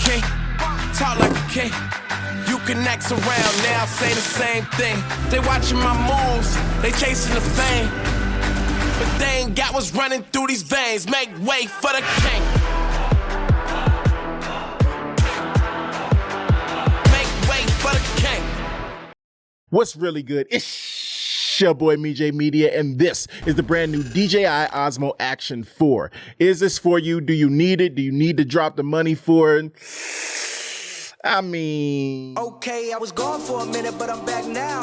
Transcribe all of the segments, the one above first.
king, talk like a king. You can act around now, say the same thing. They watching my moves, they chasing the fame. But they ain't got what's running through these veins. Make way for the king. Make way for the king. What's really good? It's your boy MJ Media, and this is the brand new DJI OSMO Action 4. Is this for you? Do you need it? Do you need to drop the money for it? I mean... Okay, I was gone for a minute, but I'm back now.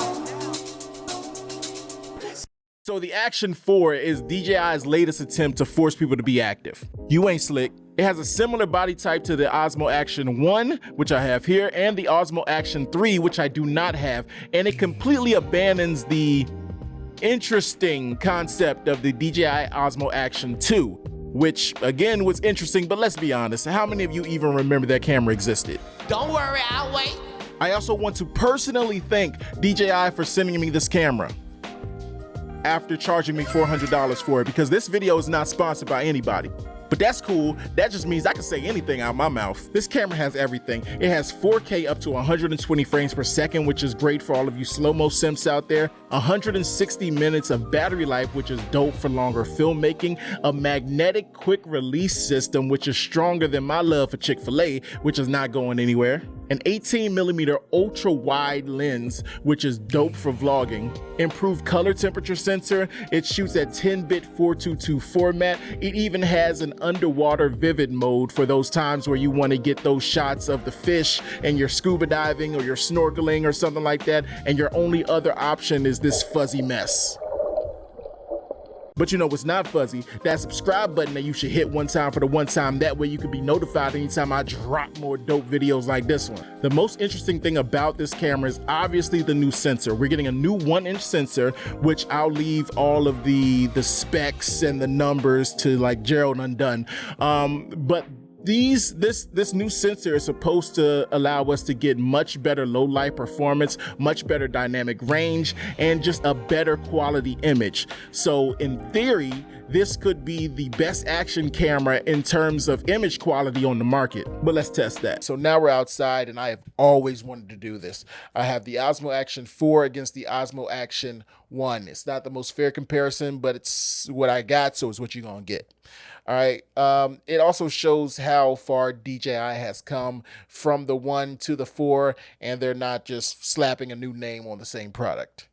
So the Action 4 is DJI's latest attempt to force people to be active. You ain't slick. It has a similar body type to the OSMO Action 1, which I have here, and the OSMO Action 3, which I do not have, and it completely abandons the interesting concept of the DJI OSMO Action 2, which again was interesting, but let's be honest, how many of you even remember that camera existed? Don't worry, I'll wait. I also want to personally thank DJI for sending me this camera after charging me $400 for it, because this video is not sponsored by anybody. But that's cool. That just means I can say anything out of my mouth. This camera has everything. It has 4K up to 120 frames per second, which is great for all of you slow-mo simps out there. 160 minutes of battery life, which is dope for longer filmmaking. A magnetic quick release system, which is stronger than my love for Chick-fil-A, which is not going anywhere. An 18mm ultra wide lens, which is dope for vlogging. Improved color temperature sensor. It shoots at 10-bit 422 format. It even has an underwater vivid mode for those times where you want to get those shots of the fish and you're scuba diving or you're snorkeling or something like that, and your only other option is this fuzzy mess. But you know what's not fuzzy? That subscribe button that you should hit one time for the one time. That way you can be notified anytime I drop more dope videos like this one. The most interesting thing about this camera is obviously the new sensor. We're getting a new 1-inch sensor, which I'll leave all of the specs and the numbers to like Gerald Undone. But this new sensor is supposed to allow us to get much better low light performance, much better dynamic range, and just a better quality image. So in theory, this could be the best action camera in terms of image quality on the market. But let's test that. So now we're outside, and I have always wanted to do this. I have the OSMO Action 4 against the OSMO Action 1. It's not the most fair comparison, but it's what I got, so it's what you're gonna get. All right. It also shows how far DJI has come from the 1 to the 4, and they're not just slapping a new name on the same product.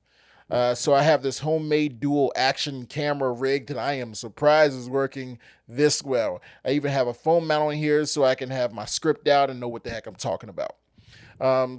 So I have this homemade dual action camera rig that I am surprised is working this well. I even have a phone mount on here so I can have my script out and know what the heck I'm talking about.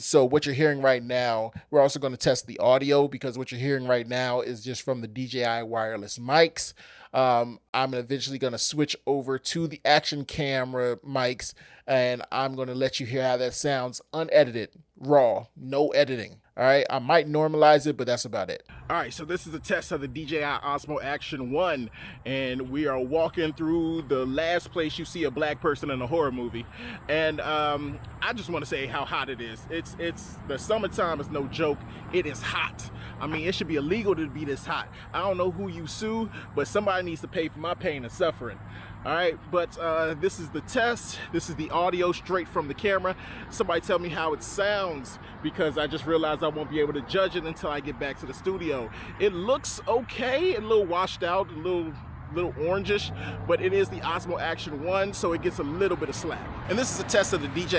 So what you're hearing right now, we're also going to test the audio, because what you're hearing right now is just from the DJI wireless mics. I'm eventually going to switch over to the action camera mics, and I'm going to let you hear how that sounds unedited, raw, no editing. All right, I might normalize it, but that's about it. All right, so this is a test of the DJI OSMO Action 1, and we are walking through the last place you see a black person in a horror movie. And I just want to say how hot it is. It's the summertime is no joke. It is hot. I mean, it should be illegal to be this hot. I don't know who you sue, but somebody needs to pay for my pain and suffering. All right, but this is the test. This is the audio straight from the camera. Somebody tell me how it sounds, because I just realized I won't be able to judge it until I get back to the studio. It looks okay, a little washed out, a little orangish, but it is the OSMO Action 1, so it gets a little bit of slack. And this is a test of the DJI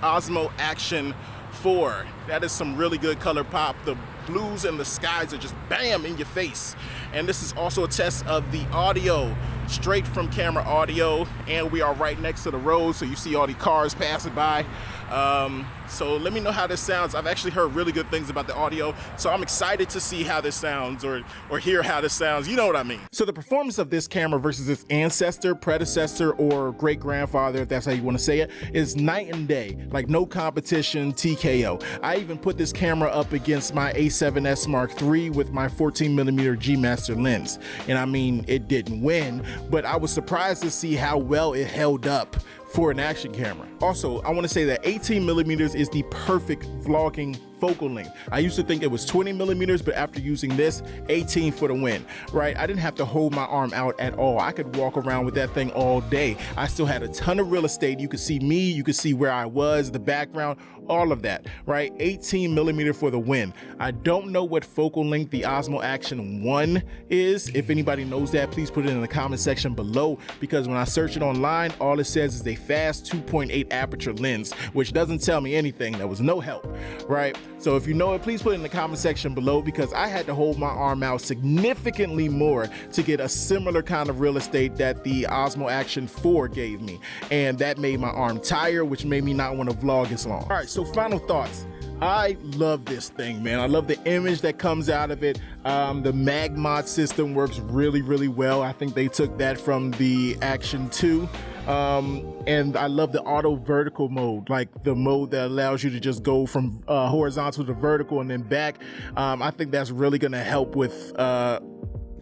OSMO Action 4. That is some really good color pop. The blues and the skies are just bam in your face. And this is also a test of the audio, straight from camera audio, and we are right next to the road, so you see all the cars passing by. So let me know how this sounds. I've actually heard really good things about the audio, so I'm excited to see how this sounds, or hear how this sounds. You know what I mean. So the performance of this camera versus its ancestor, predecessor, or great-grandfather, if that's how you want to say it, is night and day. Like no competition, TKO. I even put this camera up against my A7S Mark III with my 14mm G Master lens, and I mean, it didn't win, but I was surprised to see how well it held up for an action camera. Also, I want to say that 18 millimeters is the perfect vlogging focal length. I used to think it was 20 millimeters, but after using this, 18 for the win, right? I didn't have to hold my arm out at all. I could walk around with that thing all day. I still had a ton of real estate. You could see me, you could see where I was, the background, all of that, right? 18 millimeter for the win. I don't know what focal length the Osmo Action 1 is. If anybody knows that, please put it in the comment section below, because when I search it online, all it says is a fast 2.8 aperture lens, which doesn't tell me anything. There was no help, right? So if you know it, please put it in the comment section below, because I had to hold my arm out significantly more to get a similar kind of real estate that the Osmo Action 4 gave me. And that made my arm tired, which made me not want to vlog as long. All right, so final thoughts. I love this thing, man. I love the image that comes out of it. The mag mod system works really, really well. I think they took that from the Action 2. And I love the auto vertical mode, like the mode that allows you to just go from horizontal to vertical and then back. I think that's really gonna help with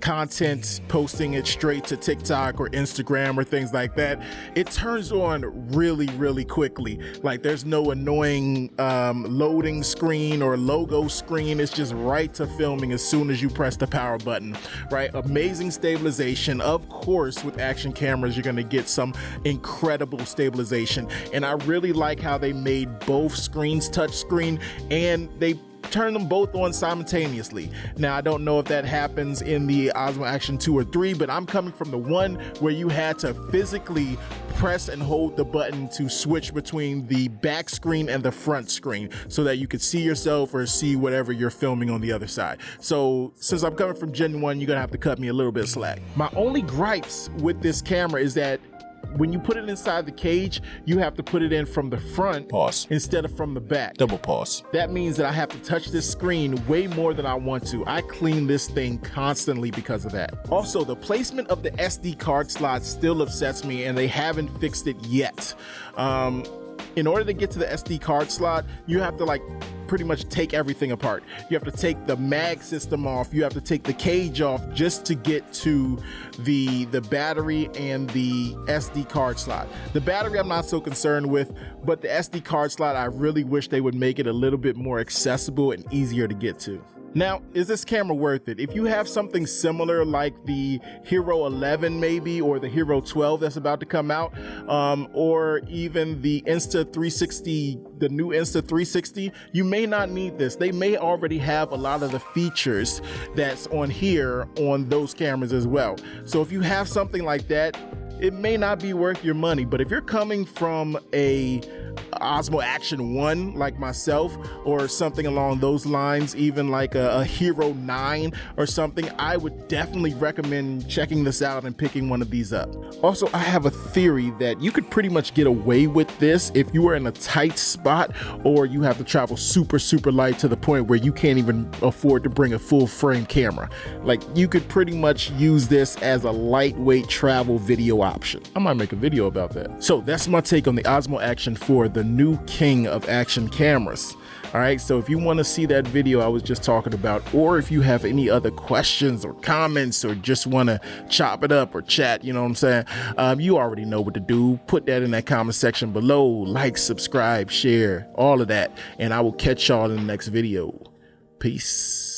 content, posting it straight to TikTok or Instagram or things like that. It turns on really, really quickly. Like there's no annoying loading screen or logo screen. It's just right to filming as soon as you press the power button, right? Amazing stabilization. Of course, with action cameras, you're gonna get some incredible stabilization. And I really like how they made both screens touchscreen, and they turn them both on simultaneously. Now, I don't know if that happens in the Osmo Action 2 or 3, but I'm coming from the one where you had to physically press and hold the button to switch between the back screen and the front screen so that you could see yourself or see whatever you're filming on the other side. So since I'm coming from Gen 1, you're gonna have to cut me a little bit of slack. My only gripes with this camera is that when you put it inside the cage, you have to put it in from the front instead of from the back. Double pause. That means that I have to touch this screen way more than I want to. I clean this thing constantly because of that. Also, the placement of the SD card slot still upsets me, and they haven't fixed it yet. In order to get to the SD card slot, you have to like pretty much take everything apart. You have to take the mag system off, you have to take the cage off just to get to the battery and the SD card slot. The battery I'm not so concerned with, but the SD card slot, I really wish they would make it a little bit more accessible and easier to get to. Now, is this camera worth it? If you have something similar like the Hero 11 maybe, or the Hero 12 that's about to come out, or even the Insta360, the new Insta360, you may not need this. They may already have a lot of the features that's on here on those cameras as well. So if you have something like that, it may not be worth your money. But if you're coming from a Osmo Action 1 like myself, or something along those lines, even like a Hero 9 or something, I would definitely recommend checking this out and picking one of these up. Also, I have a theory that you could pretty much get away with this if you are in a tight spot, or you have to travel super, super light to the point where you can't even afford to bring a full frame camera. Like, you could pretty much use this as a lightweight travel video option. I might make a video about that. So that's my take on the Osmo Action 4, the new king of action cameras. All right, so if you want to see that video I was just talking about, or if you have any other questions or comments, or just want to chop it up or chat, you know what I'm saying, you already know what to do. Put that in that comment section below. Like, subscribe, share, all of that, and I will catch y'all in the next video. Peace.